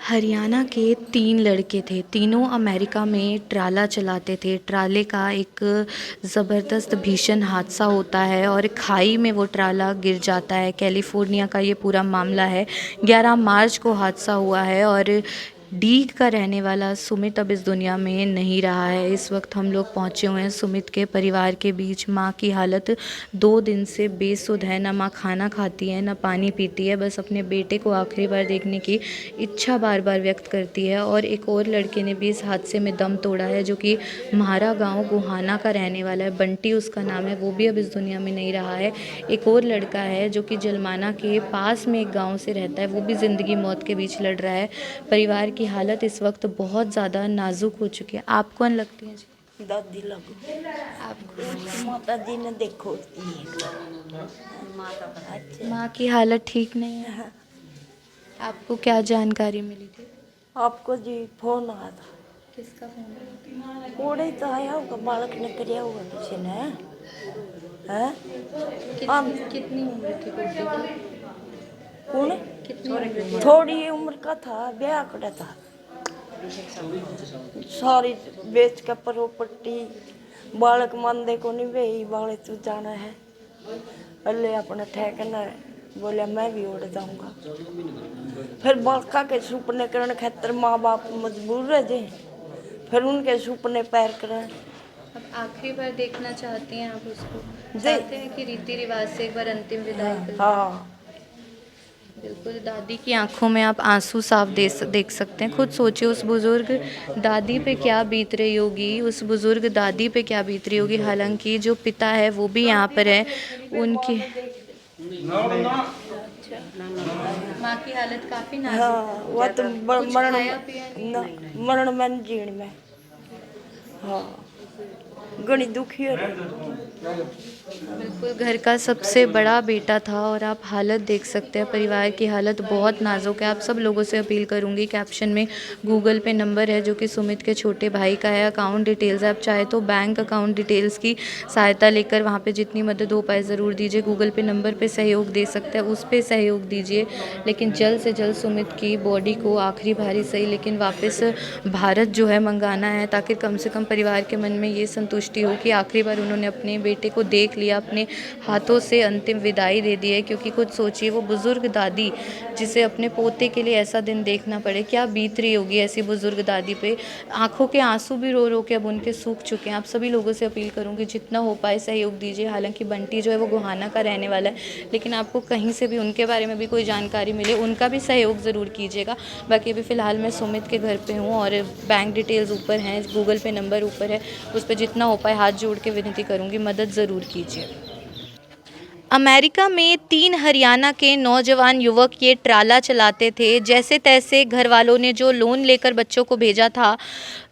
हरियाणा के 3 लड़के थे। तीनों अमेरिका में ट्राला चलाते थे। ट्राले का एक ज़बरदस्त भीषण हादसा होता है और खाई में वो ट्राला गिर जाता है। कैलिफ़ोर्निया का ये पूरा मामला है। 11 मार्च को हादसा हुआ है और डीग का रहने वाला सुमित अब इस दुनिया में नहीं रहा है। इस वक्त हम लोग पहुँचे हुए हैं सुमित के परिवार के बीच। माँ की हालत 2 दिन से बेसुध है। ना माँ खाना खाती है, ना पानी पीती है। बस अपने बेटे को आखिरी बार देखने की इच्छा बार बार व्यक्त करती है। और एक और लड़के ने भी इस हादसे में दम तोड़ा है, जो कि म्हारा गांव गोहाना का रहने वाला है। बंटी उसका नाम है। वो भी अब इस दुनिया में नहीं रहा है। एक और लड़का है जो कि जलमाना के पास में एक गांव से रहता है। वो भी ज़िंदगी मौत के बीच लड़ रहा है। परिवार की हालत इस वक्त बहुत ज़्यादा नाजुक हो चुकी है। आप कौन लगती है जी? दादी लगो। आपको माता जी ने देखो माँ की हालत ठीक नहीं है। आपको क्या जानकारी मिली थी? आपको जी फोन आया था। किसका फोन? कोड़े ही तो आया होगा, बालक ने कराया होगा किसी ने। हैं? कितनी उम्र थी बेटे की? कौन? कितनी उम्र थी? थोड़ी उम्र का था, ब्याह करा था। सारी बेच का प्रॉपर्टी बालक मानदे को नहीं, वे बाले तू जाना है अल्ले अपना ठहकना है। बोलिया मैं भी उड़ जाऊंगा। फिर बालका के सुपने करने खातर माँ बाप मजबूर रह जाए, फिर उनके सुपने पैर करें। अब आखिरी बार देखना चाहती हैं आप उसको? जी। चाहते हैं कि रीति रिवाज से एक बार अंतिम विदाई कर दें? हाँ। बिल्कुल। दादी की आंखों में आप आंसू साफ देख सकते हैं। खुद सोचिए उस बुज़ुर्ग दादी पे क्या बीत रही होगी, उस बुज़ुर्ग दादी पे क्या बीत रही होगी। हालांकि जो पिता है वो भी यहाँ पर है। उनकी माँ की हालत काफ़ी नाजुक है। हाँ वह तो कुछ मरण खाया पिया नहीं? मरण में जीण में। हाँ घनी दुखी हो रही। बिल्कुल। घर का सबसे बड़ा बेटा था और आप हालत देख सकते हैं। परिवार की हालत बहुत नाजुक है। आप सब लोगों से अपील करूंगी, कैप्शन में गूगल पे नंबर है जो कि सुमित के छोटे भाई का है। अकाउंट डिटेल्स आप चाहे तो बैंक अकाउंट डिटेल्स की सहायता लेकर वहाँ पे जितनी मदद हो पाए ज़रूर दीजिए। गूगल पे नंबर पे सहयोग दे सकते हैं, उस पर सहयोग दीजिए। लेकिन जल्द से जल्द सुमित की बॉडी को आखिरी बारी सही लेकिन वापस भारत जो है मंगाना है, ताकि कम से कम परिवार के मन में ये संतुष्टि हो कि आखिरी बार उन्होंने अपने बेटे को देख लिया, अपने हाथों से अंतिम विदाई दे दी है। क्योंकि खुद सोचिए वो बुज़ुर्ग दादी जिसे अपने पोते के लिए ऐसा दिन देखना पड़े, क्या बीत रही होगी ऐसी बुज़ुर्ग दादी पे। आंखों के आंसू भी रो रो के अब उनके सूख चुके हैं। आप सभी लोगों से अपील करूंगी जितना हो पाए सहयोग दीजिए। हालांकि बंटी जो है वो गोहाना का रहने वाला है, लेकिन आपको कहीं से भी उनके बारे में भी कोई जानकारी मिले उनका भी सहयोग ज़रूर कीजिएगा। बाकी अभी फ़िलहाल मैं सुमित के घर पे हूँ और बैंक डिटेल्स ऊपर हैं, गूगल पे नंबर ऊपर है, उस पर जितना हो पाए हाथ जोड़ के विनती करूँगी, मदद ज़रूर कीजिए। अमेरिका में 3 हरियाणा के नौजवान युवक ये ट्राला चलाते थे। जैसे तैसे घर वालों ने जो लोन लेकर बच्चों को भेजा था,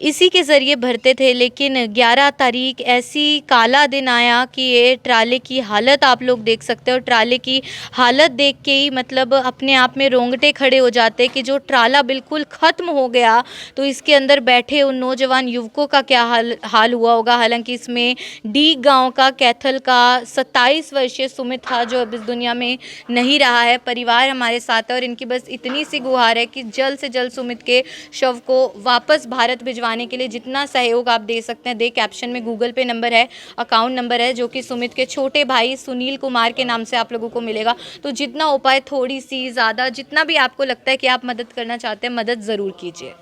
इसी के ज़रिए भरते थे। लेकिन 11 तारीख ऐसी काला दिन आया कि ये ट्राले की हालत आप लोग देख सकते हो। और ट्राले की हालत देख के ही मतलब अपने आप में रोंगटे खड़े हो जाते कि जो ट्राला बिल्कुल ख़त्म हो गया, तो इसके अंदर बैठे उन नौजवान युवकों का क्या हाल हुआ होगा। हालांकि इसमें डीग गांव का कैथल का 27 वर्षीय सुमित था, जो अब इस दुनिया में नहीं रहा है। परिवार हमारे साथ है और इनकी बस इतनी सी गुहार है कि जल्द से जल्द सुमित के शव को वापस भारत भिजवाने के लिए जितना सहयोग आप दे सकते हैं दे। कैप्शन में गूगल पे नंबर है, अकाउंट नंबर है, जो कि सुमित के छोटे भाई सुनील कुमार के नाम से आप लोगों को मिलेगा। तो जितना हो पाए थोड़ी सी ज़्यादा, जितना भी आपको लगता है कि आप मदद करना चाहते हैं, मदद ज़रूर कीजिए।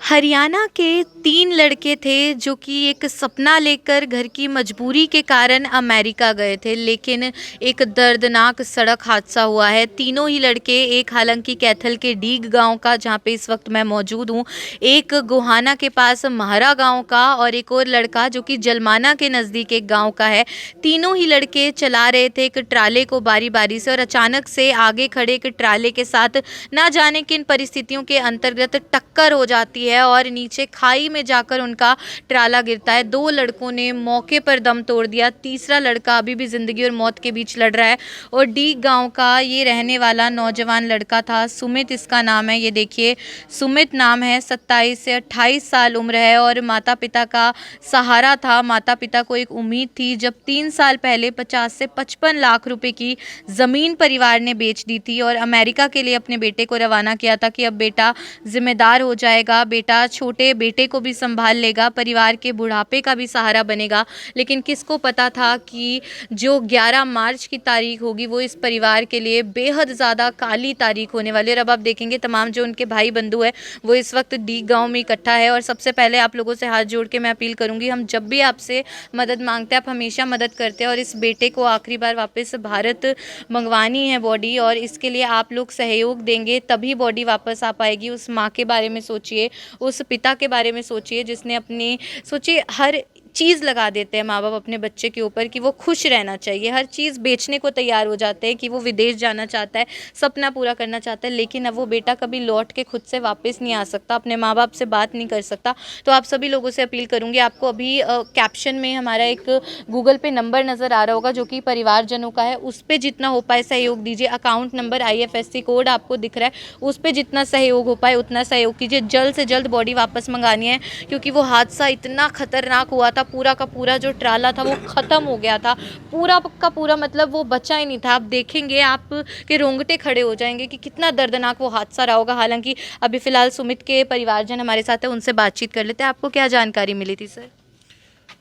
हरियाणा के 3 लड़के थे जो कि एक सपना लेकर घर की मजबूरी के कारण अमेरिका गए थे, लेकिन एक दर्दनाक सड़क हादसा हुआ है। तीनों ही लड़के, एक हालांकि कैथल के डीग गांव का जहां पे इस वक्त मैं मौजूद हूं, एक गोहाना के पास म्हारा गांव का और एक और लड़का जो कि जलमाना के नज़दीक एक गांव का है। तीनों ही लड़के चला रहे थे एक ट्राले को बारी बारी से, और अचानक से आगे खड़े एक ट्राले के साथ ना जाने किन परिस्थितियों के अंतर्गत टक्कर हो जाती है। है और नीचे खाई में जाकर उनका ट्राला गिरता है। 2 लड़कों ने मौके पर दम तोड़ दिया, तीसरा लड़का अभी भी ज़िंदगी और मौत के बीच लड़ रहा है। और डीग गांव का ये रहने वाला नौजवान लड़का था, सुमित इसका नाम है। ये देखिए सुमित नाम है, 27 से 28 साल उम्र है और माता पिता का सहारा था। माता पिता को एक उम्मीद थी जब 3 साल पहले 50 से 55 लाख रुपए की ज़मीन परिवार ने बेच दी थी और अमेरिका के लिए अपने बेटे को रवाना किया था कि अब बेटा जिम्मेदार हो जाएगा, बेटा छोटे बेटे को भी संभाल लेगा, परिवार के बुढ़ापे का भी सहारा बनेगा। लेकिन किसको पता था कि जो 11 मार्च की तारीख होगी वो इस परिवार के लिए बेहद ज़्यादा काली तारीख होने वाली है। और अब आप देखेंगे तमाम जो उनके भाई बंधु है वो इस वक्त डीग गांव में इकट्ठा है। और सबसे पहले आप लोगों से हाथ जोड़ के मैं अपील करूंगी, हम जब भी आपसे मदद मांगते हैं आप हमेशा मदद करते हैं और इस बेटे को आखिरी बार वापस भारत मंगवानी है बॉडी, और इसके लिए आप लोग सहयोग देंगे तभी बॉडी वापस आ पाएगी। उस माँ के बारे में सोचिए, उस पिता के बारे में सोचिए जिसने अपनी सोचिए हर चीज़ लगा देते हैं माँ बाप अपने बच्चे के ऊपर कि वो खुश रहना चाहिए, हर चीज़ बेचने को तैयार हो जाते हैं कि वो विदेश जाना चाहता है, सपना पूरा करना चाहता है, लेकिन अब वो बेटा कभी लौट के खुद से वापस नहीं आ सकता, अपने माँ बाप से बात नहीं कर सकता। तो आप सभी लोगों से अपील करूँगी, आपको अभी कैप्शन में हमारा एक गूगल पे नंबर नज़र आ रहा होगा जो कि परिवारजनों का है, उस पर जितना हो पाए सहयोग दीजिए। अकाउंट नंबर IFSC कोड आपको दिख रहा है, उस पर जितना सहयोग हो पाए उतना सहयोग कीजिए। जल्द से जल्द बॉडी वापस मंगानी है क्योंकि वो हादसा इतना खतरनाक हुआ था, पूरा का पूरा जो ट्राला था वो ख़त्म हो गया था, पूरा का पूरा, मतलब वो बचा ही नहीं था। आप देखेंगे आप के रोंगटे खड़े हो जाएंगे कि कितना दर्दनाक वो हादसा रहा होगा। हालांकि अभी फ़िलहाल सुमित के परिवारजन हमारे साथ हैं, उनसे बातचीत कर लेते हैं। आपको क्या जानकारी मिली थी सर?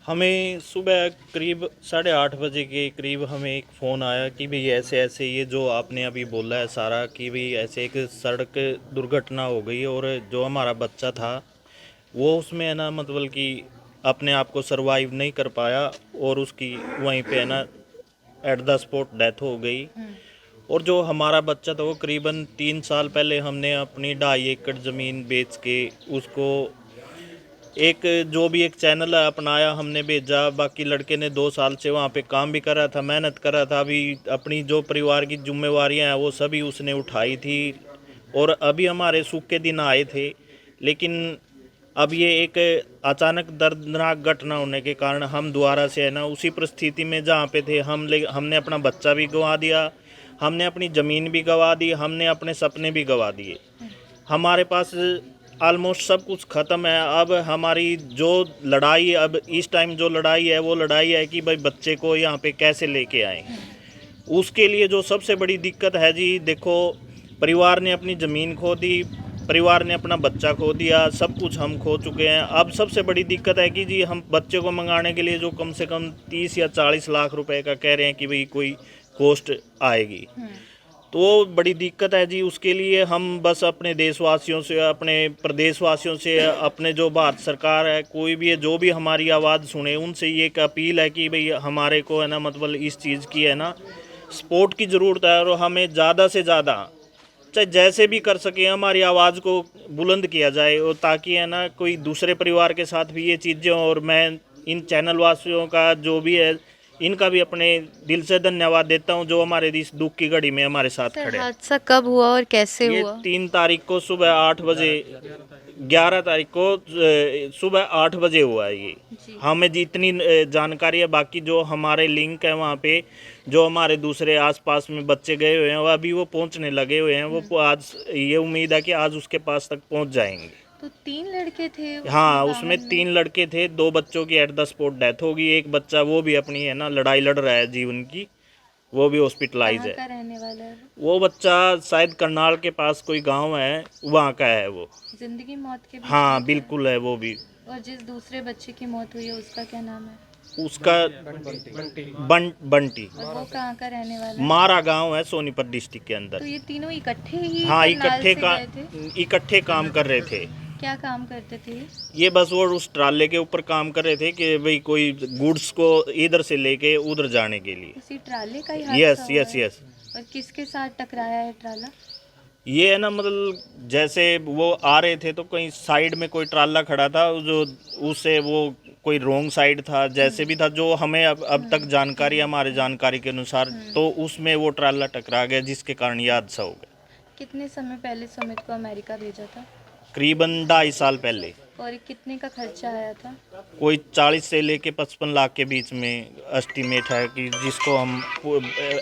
हमें सुबह करीब 8:30 बजे के करीब हमें एक फ़ोन आया कि भाई ऐसे ऐसे ये जो आपने अभी बोला है सारा कि भाई ऐसे एक सड़क दुर्घटना हो गई और जो हमारा बच्चा था वो उसमें है ना मतलब कि अपने आप को सरवाइव नहीं कर पाया और उसकी वहीं पे है ना एट द स्पॉट डेथ हो गई। और जो हमारा बच्चा था वो करीबन 3 साल पहले हमने अपनी 2.5 एकड़ ज़मीन बेच के उसको एक जो भी एक चैनल है अपनाया, हमने भेजा। बाकी लड़के ने 2 साल से वहाँ पे काम भी कर रहा था, मेहनत कर रहा था। अभी अपनी जो परिवार की जिम्मेवारियाँ हैं वो सभी उसने उठाई थी और अभी हमारे सुख के दिन आए थे। लेकिन अब ये एक अचानक दर्दनाक घटना होने के कारण हम दोबारा से है ना उसी परिस्थिति में जहाँ पे थे हमने अपना बच्चा भी गंवा दिया, हमने अपनी ज़मीन भी गंवा दी, हमने अपने सपने भी गंवा दिए। हमारे पास ऑलमोस्ट सब कुछ ख़त्म है। अब हमारी जो लड़ाई अब इस टाइम जो लड़ाई है वो लड़ाई है कि भाई बच्चे को यहाँ पे कैसे लेके आएँ। उसके लिए जो सबसे बड़ी दिक्कत है जी, देखो परिवार ने अपनी ज़मीन खो दी, परिवार ने अपना बच्चा खो दिया, सब कुछ हम खो चुके हैं। अब सबसे बड़ी दिक्कत है कि जी हम बच्चे को मंगाने के लिए जो कम से कम 30 या 40 लाख रुपए का कह रहे हैं कि भाई कोई कॉस्ट आएगी, तो बड़ी दिक्कत है जी। उसके लिए हम बस अपने देशवासियों से, अपने प्रदेशवासियों से, अपने जो भारत सरकार है, कोई भी है जो भी हमारी आवाज़ सुने, उनसे ये एक अपील है कि भाई हमारे को है ना मतलब इस चीज़ की है ना सपोर्ट की ज़रूरत है और हमें ज़्यादा से ज़्यादा चाहे जैसे भी कर सके हमारी आवाज़ को बुलंद किया जाए और ताकि है ना कोई दूसरे परिवार के साथ भी ये चीज़ें। और मैं इन चैनल वासियों का जो भी है इनका भी अपने दिल से धन्यवाद देता हूं जो हमारे इस दुख की घड़ी में हमारे साथ खड़े हैं। हादसा कब हुआ और कैसे ये हुआ? 3 तारीख को सुबह 8 बजे, 11 तारीख को सुबह 8 बजे हुआ है ये। हमें जितनी जानकारी है, बाकी जो हमारे लिंक है वहाँ पे जो हमारे दूसरे आसपास में बच्चे गए हुए हैं वो अभी वो पहुँचने लगे हुए हैं। वो आज ये उम्मीद है कि आज उसके पास तक पहुँच जाएंगे। तो 3 लड़के थे? हाँ, उसमें 3 लड़के थे, 2 बच्चों की एट द स्पॉट डेथ होगी। एक बच्चा वो भी अपनी है ना लड़ाई लड़ रहा है जीवन की, वो भी हॉस्पिटलाइज है। कहाँ का रहने वाला है वो बच्चा शायद करनाल के पास कोई गांव है, वहाँ का है वो। जिंदगी मौत के बीच हाँ में बिल्कुल है वो भी। और जिस दूसरे बच्चे की मौत हुई है उसका क्या नाम है? उसका बंटी। और वो कहाँ का रहने वाला है? मारा गांव है सोनीपत डिस्ट्रिक्ट के अंदर। तो ये तीनों इकट्ठे ही हाँ, करनाल से गए थे? इकट्ठे काम कर रहे थे। क्या काम करते थे? ये बस वो उस ट्राले के ऊपर काम कर रहे थे कि भाई कोई गुड्स को इधर से लेके उधर जाने के लिए। उसी ट्राले का ही हादसा यस हुआ यस है? यस। और किसके साथ टकराया है ट्राला? ये है ना मतलब जैसे वो आ रहे थे तो कहीं साइड में कोई ट्राला खड़ा था जो उससे वो कोई रोंग साइड था, जैसे भी था जो हमें अब तक जानकारी हमारे जानकारी के अनुसार, तो उसमें वो ट्राला टकरा गया जिसके कारण ये हादसा हो गया। कितने समय पहले सुमित को अमेरिका भेजा था? करीबन 2.5 साल पहले। और कितने का खर्चा आया था? कोई 40 से लेके 55 लाख के बीच में एस्टिमेट है, कि जिसको हम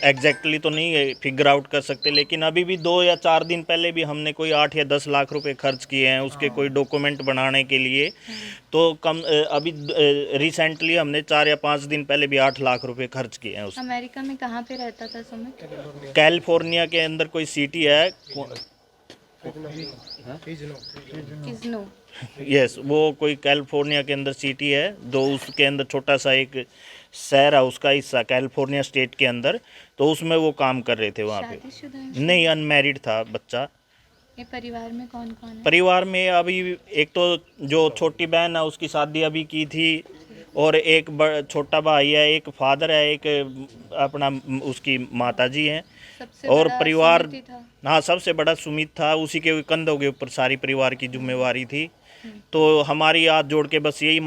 एग्जैक्टली तो नहीं फिगर आउट कर सकते, लेकिन अभी भी 2 या 4 दिन पहले भी हमने कोई 8 या 10 लाख रुपए खर्च किए हैं उसके कोई डॉक्यूमेंट बनाने के लिए। तो अभी रिसेंटली हमने 4 या 5 दिन पहले भी 8 लाख रुपए खर्च किए हैं उस। अमेरिका में कहाँ पे रहता था सुमित? कैलिफोर्निया के अंदर कोई सिटी है, किज़नो। यस, वो कोई कैलिफोर्निया के अंदर सिटी है, जो उसके अंदर छोटा सा एक शहर है, उसका हिस्सा कैलिफोर्निया स्टेट के अंदर। तो उसमें वो काम कर रहे थे वहाँ पे। शादीशुदा हैं? नहीं, अनमैरिड था बच्चा। ये परिवार में कौन कौन है? परिवार में अभी एक तो जो छोटी बहन है उसकी शादी अभी की थी, और एक छोटा भाई है, एक फादर है, एक अपना उसकी माताजी हैं। सबसे और बड़ा परिवार, सुमित ही था। हाँ, सबसे बड़ा सुमित था, उसी के कंधों के ऊपर सारी परिवार की जिम्मेवारी थी। तो हमारी हाथ जोड़ के बस यही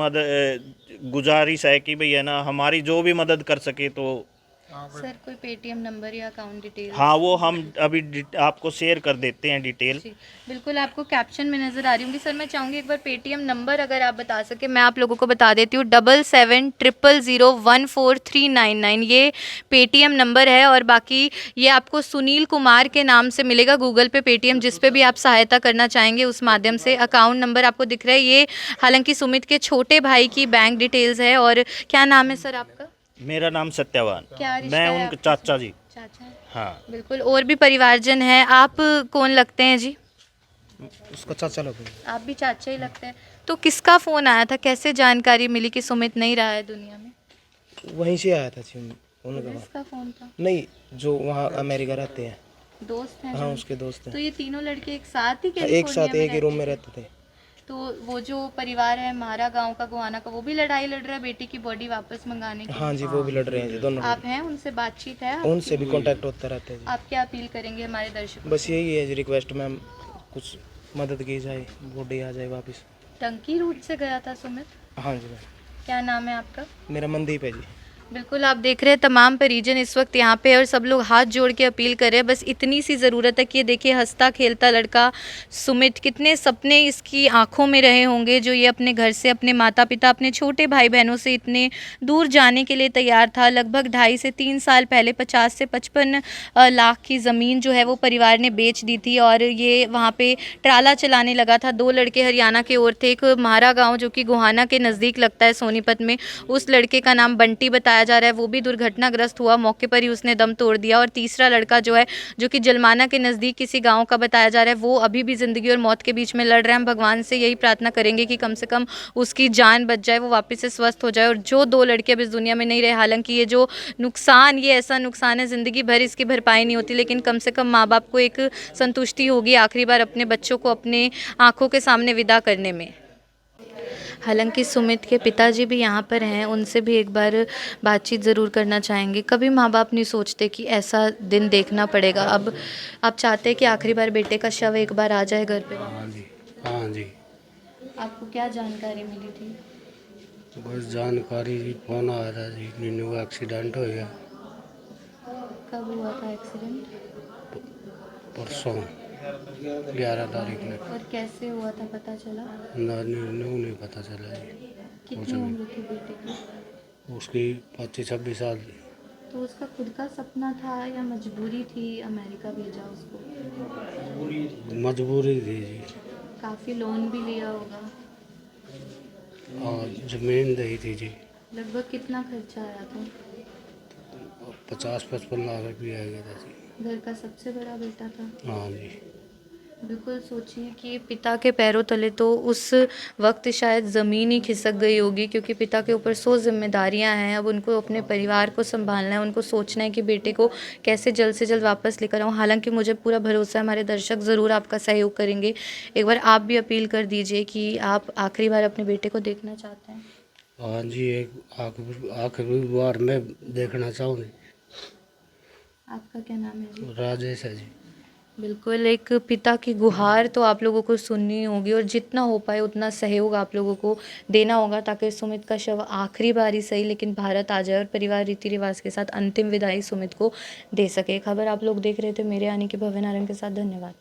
गुजारिश है कि भैया ना, हमारी जो भी मदद कर सके तो। सर कोई पेटीएम नंबर या अकाउंट डिटेल? हाँ, वो हम अभी आपको शेयर कर देते हैं डिटेल। जी बिल्कुल, आपको कैप्शन में नज़र आ रही होंगी। सर मैं चाहूँगी एक बार पेटीएम नंबर अगर आप बता सके। मैं आप लोगों को बता देती हूँ, 7700014399 ये पेटीएम नंबर है। और बाकी ये आपको सुनील कुमार के नाम से मिलेगा गूगल पे, पेटीएम, जिस पे भी आप सहायता करना चाहेंगे उस माध्यम से। अकाउंट नंबर आपको दिख रहा है, ये हालांकि सुमित के छोटे भाई की बैंक डिटेल्स है। और क्या नाम है सर आपका? मेरा नाम सत्यवान। क्या रिश्ता मैं है उनके आपका? चाचा जी। चाचा है? हाँ, बिल्कुल, और भी परिवारजन है। आप कौन लगते हैं जी? उसका चाचा लगता है। आप भी चाचा ही लगते हैं। तो किसका फ़ोन आया था, कैसे जानकारी मिली कि सुमित नहीं रहा है दुनिया में? वहीं से आया था जी उनका। पुलिस का फ़ोन था? नहीं, जो वहाँ अमेरिका रहते हैं। दोस्त हैं हाँ, जो? उसके दोस्त तो हैं। ये तीनों लड़के एक साथ ही एक कैलिफोर्निया साथ में एक ही रूम में रहते थे? रहते थे। तो वो जो परिवार है मारा गांव का, गोहाना का, वो भी लड़ाई लड़ रहा है बेटी की बॉडी वापस मंगाने की? हाँ जी, वो भी लड़ रहे हैं जी, दोनों। आप हैं उनसे बातचीत है आपकी? उनसे भी कांटेक्ट होता रहता है जी। आप क्या अपील करेंगे हमारे दर्शकों? बस यही है जी रिक्वेस्ट, मैम कुछ मदद की जाए, बॉडी आ जाए वापस। टंकी रूट से गया था सुमित? हाँ जी मैम। क्या नाम है आपका? मेरा मनदीप है जी। बिल्कुल, आप देख रहे हैं तमाम परिजन इस वक्त यहाँ पे, और सब लोग हाथ जोड़ के अपील कर रहे हैं। बस इतनी सी ज़रूरत है कि ये देखिए, हंसता खेलता लड़का सुमित, कितने सपने इसकी आंखों में रहे होंगे, जो ये अपने घर से, अपने माता पिता, अपने छोटे भाई बहनों से इतने दूर जाने के लिए तैयार था। लगभग 2.5 से 3 साल पहले 50 से 55 लाख की ज़मीन जो है वो परिवार ने बेच दी थी, और ये वहाँ पे ट्राला चलाने लगा था। 2 लड़के हरियाणा के ओर थे। एक म्हारा गाँव जो कि गोहाना के नज़दीक लगता है, सोनीपत में, उस लड़के का नाम बंटी बताया जा रहा है, वो भी दुर्घटनाग्रस्त हुआ, मौके पर ही उसने दम तोड़ दिया। और तीसरा लड़का जो है, जो कि जलमाना के नज़दीक किसी गांव का बताया जा रहा है, वो अभी भी ज़िंदगी और मौत के बीच में लड़ रहे हैं। हम भगवान से यही प्रार्थना करेंगे कि कम से कम उसकी जान बच जाए, वो वापस से स्वस्थ हो जाए, और जो 2 लड़के अब इस दुनिया में नहीं रहे। हालांकि ये जो नुकसान, ये ऐसा नुकसान है, ज़िंदगी भर इसकी भरपाई नहीं होती, लेकिन कम से कम माँ बाप को एक संतुष्टि होगी आखिरी बार अपने बच्चों को अपने आँखों के सामने विदा करने में। हालांकि सुमित के पिताजी भी यहाँ पर हैं, उनसे भी एक बार बातचीत ज़रूर करना चाहेंगे। कभी माँ बाप नहीं सोचते कि ऐसा दिन देखना पड़ेगा। अब आप चाहते हैं कि आखिरी बार बेटे का शव एक बार आ जाए घर पे? हाँ जी, हाँ जी। आपको क्या जानकारी मिली थी? बस जानकारी जी, फोन आया था जी, नीनू का एक्सीडेंट हो गया कब हुआ था एक्सीडेंट? परसों 11 तारीख में। और कैसे हुआ था, पता चला? ना, नीनू नहीं पता चला जी। कितनी उम्र थी बेटे की? उसकी 25-26 साल थी। तो उसका खुद का सपना था या मजबूरी थी अमेरिका भेजा उसको? मजबूरी थी जी। काफ़ी लोन भी लिया होगा? और जमीन दी थी जी। लगभग कितना खर्चा आया था? 50-55 लाख रुपया आ गया था जी। घर का सबसे बड़ा बेटा था? हाँ जी। बिल्कुल, सोचिए कि पिता के पैरों तले तो उस वक्त शायद ज़मीन ही खिसक गई होगी, क्योंकि पिता के ऊपर 100 जिम्मेदारियां हैं। अब उनको अपने परिवार को संभालना है, उनको सोचना है कि बेटे को कैसे जल्द से जल्द वापस लेकर आऊँ। हालांकि मुझे पूरा भरोसा है हमारे दर्शक ज़रूर आपका सहयोग करेंगे। एक बार आप भी अपील कर दीजिए कि आप आखिरी बार अपने बेटे को देखना चाहते हैं। हाँ जी, एक आखिरी बार मैं देखना चाहूँगी। आपका क्या नाम है जी? राजेश है जी। बिल्कुल, एक पिता की गुहार तो आप लोगों को सुननी होगी, और जितना हो पाए उतना सहयोग आप लोगों को देना होगा, ताकि सुमित का शव आखिरी बार ही सही लेकिन भारत आ जाए और परिवार रीति रिवाज के साथ अंतिम विदाई सुमित को दे सके। खबर आप लोग देख रहे थे मेरे यानी कि भव्य नारायण के साथ। धन्यवाद।